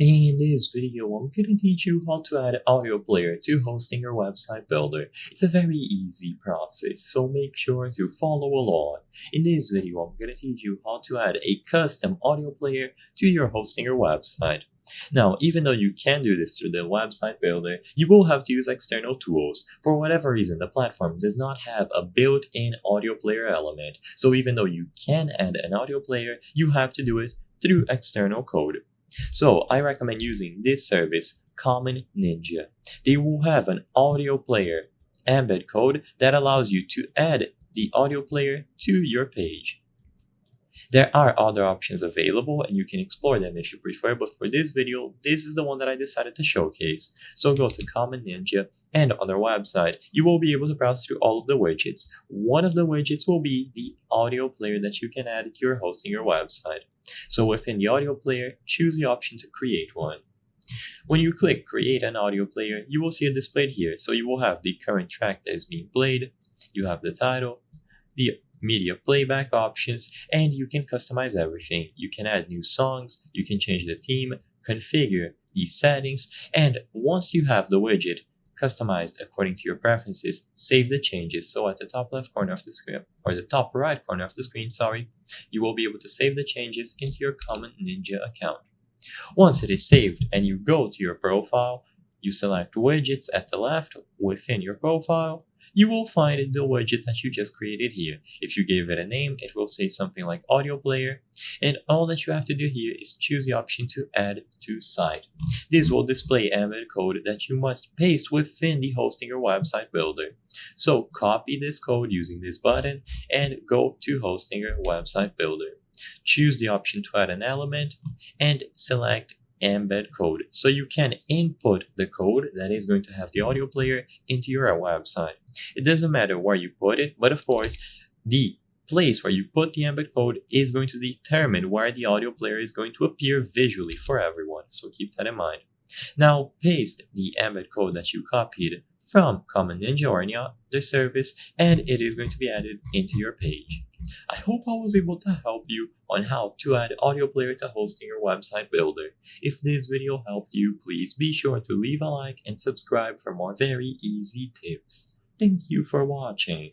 In this video, I'm going to teach you how to add audio player to hosting your website builder. It's a very easy process, so make sure to follow along. In this video, I'm going to teach you how to add a custom audio player to your hosting your website. Now, even though you can do this through the website builder, you will have to use external tools. For whatever reason, the platform does not have a built-in audio player element, so even though you can add an audio player, you have to do it through external code. So I recommend using this service, Common Ninja. They will have an audio player embed code that allows you to add the audio player to your page. There are other options available and you can explore them if you prefer, but for this video, this is the one that I decided to showcase. So go to Common Ninja, and on their website, you will be able to browse through all of the widgets. One of the widgets will be the audio player that you can add to your hosting your website. So within the audio player, choose the option to create one. When you click create an audio player, you will see it displayed here. So you will have the current track that is being played, you have the title, the media playback options, and you can customize everything. You can add new songs, you can change the theme, configure these settings, and once you have the widget customized according to your preferences, save the changes. So at the top left corner of the screen, or the top right corner of the screen, you will be able to save the changes into your Common Ninja account. Once it is saved and you go to your profile, you select widgets at the left within your profile, you will find the widget that you just created here. If you gave it a name, it will say something like audio player, and all that you have to do here is choose the option to add to site. This will display embed code that you must paste within the hosting your website builder. So copy this code using this button and go to hosting your website builder. Choose the option to add an element and select embed code, so you can input the code that is going to have the audio player into your website. It doesn't matter where you put it, but of course, the place where you put the embed code is going to determine where the audio player is going to appear visually for everyone, so keep that in mind. Now paste the embed code that you copied from Common Ninja or any other service, and it is going to be added into your page. I hope I was able to help you on how to add audio player to hosting your website builder. If this video helped you, please be sure to leave a like and subscribe for more very easy tips. Thank you for watching.